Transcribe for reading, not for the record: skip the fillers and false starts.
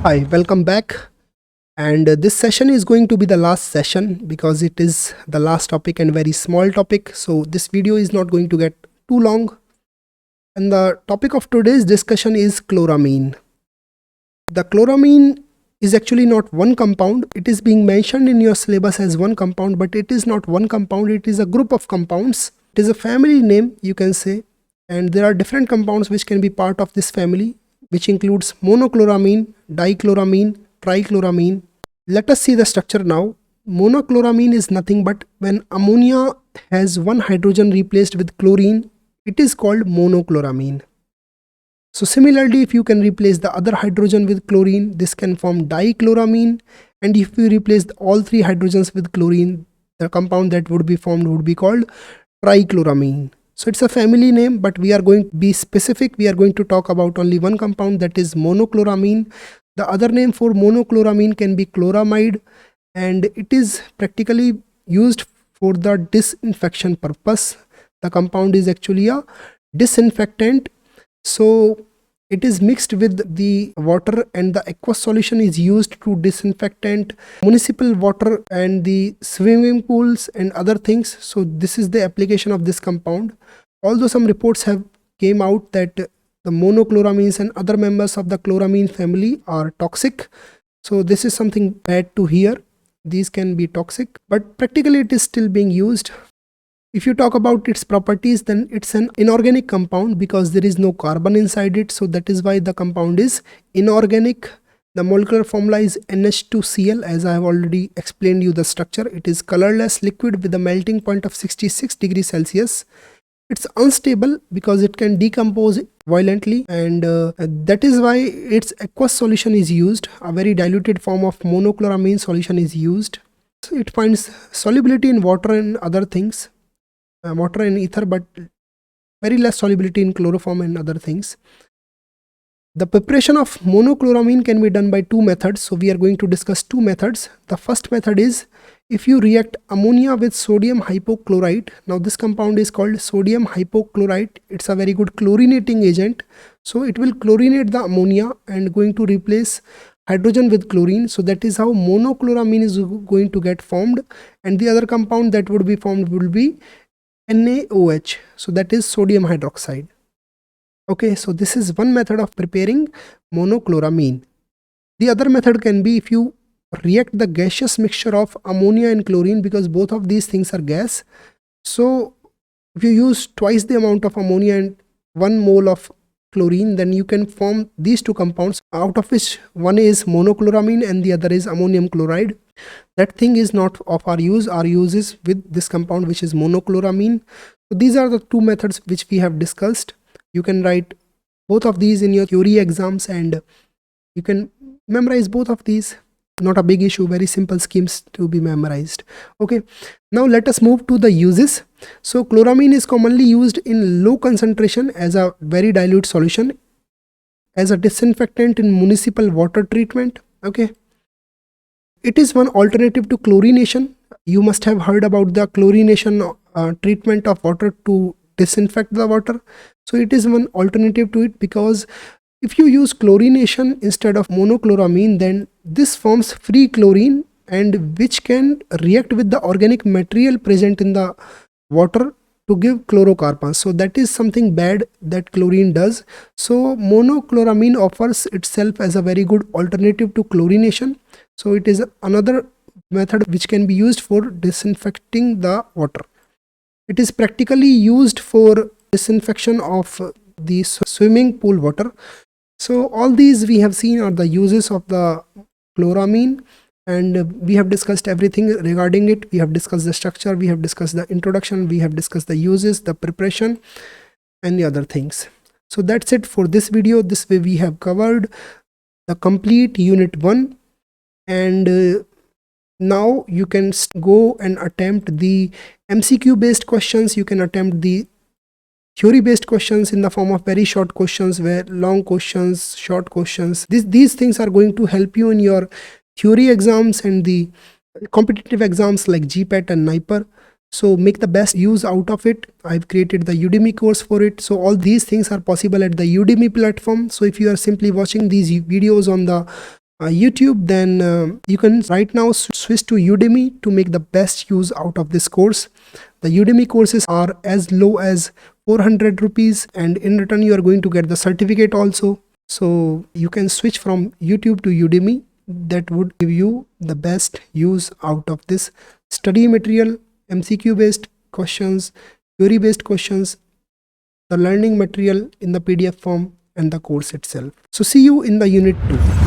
Hi, welcome back. And this session is going to be the last session because it is the last topic and very small topic. So this video is not going to get too long. And the topic of today's discussion is chloramine. The chloramine is actually not one compound. It is being mentioned in your syllabus as one compound, but it is not one compound. It is a group of compounds. It is a family name, you can say. And there are different compounds which can be part of this family, which includes monochloramine, dichloramine, trichloramine. Let us see the structure now. Monochloramine is nothing but when ammonia has one hydrogen replaced with chlorine, it is called monochloramine. So similarly, if you can replace the other hydrogen with chlorine, this can form dichloramine. And if you replace all three hydrogens with chlorine, the compound that would be formed would be called trichloramine. So it's a family name, but we are going to be specific. We are going to talk about only one compound, that is monochloramine. The other name for monochloramine can be chloramide, and it is practically used for the disinfection purpose. The compound is actually a disinfectant. So it is mixed with the water, and the aqueous solution is used to disinfectant municipal water and the swimming pools and other things. So this is the application of this compound. Although some reports have came out that the monochloramines and other members of the chloramine family are toxic. So this is something bad to hear. These can be toxic, but practically it is still being used. If you talk about its properties, then it's an inorganic compound because there is no carbon inside it. So that is why the compound is inorganic. The molecular formula is NH2Cl. As I have already explained you the structure, it is colorless liquid with a melting point of 66 degrees Celsius. It's unstable because it can decompose violently, and that is why its aqueous solution is used. A very diluted form of monochloramine solution is used. So it finds solubility in water and other things. Water and ether, but very less solubility in chloroform and other things. The preparation of monochloramine can be done by two methods. So we are going to discuss two methods. The first method is if you react ammonia with sodium hypochlorite. Now this compound is called sodium hypochlorite. It's a very good chlorinating agent. So it will chlorinate the ammonia and going to replace hydrogen with chlorine. So that is how monochloramine is going to get formed, and the other compound that would be formed will be NaOH. So that is sodium hydroxide. Okay, so this is one method of preparing monochloramine. The other method can be if you react the gaseous mixture of ammonia and chlorine, because both of these things are gas. So if you use twice the amount of ammonia and 1 mole of chlorine, then you can form these two compounds, out of which one is monochloramine and the other is ammonium chloride. That thing is not of our use. Our use is with this compound, which is monochloramine. So these are the two methods which we have discussed. You can write both of these in your theory exams and you can memorize both of these. Not a big issue, very simple schemes to be memorized. Okay, now let us move to the uses. So chloramine is commonly used in low concentration as a very dilute solution, as a disinfectant in municipal water treatment. Okay, it is one alternative to chlorination. You must have heard about the chlorination treatment of water to disinfect the water. So it is one alternative to it, because if you use chlorination instead of monochloramine, then this forms free chlorine, and which can react with the organic material present in the water to give chlorocarbons. So that is something bad that chlorine does. So monochloramine offers itself as a very good alternative to chlorination. So it is another method which can be used for disinfecting the water. It is practically used for disinfection of the swimming pool water. So all these we have seen are the uses of the chloramine, and we have discussed everything regarding it. We have discussed the structure, we have discussed the introduction, we have discussed the uses, the preparation and the other things. So that's it for this video. This way we have covered the complete unit 1, and now you can go and attempt the MCQ based questions. You can attempt the theory based questions in the form of very short questions, where long questions, short questions. These things are going to help you in your theory exams and the competitive exams like GPAT and NIPER. So make the best use out of it. I've created the Udemy course for it. So all these things are possible at the Udemy platform. So if you are simply watching these videos on the YouTube, then you can right now switch to Udemy to make the best use out of this course. The Udemy courses are as low as 400 rupees, and in return you are going to get the certificate also. So you can switch from YouTube to Udemy. That would give you the best use out of this study material, MCQ based questions, theory based questions, the learning material in the PDF form, and the course itself. So see you in the unit 2.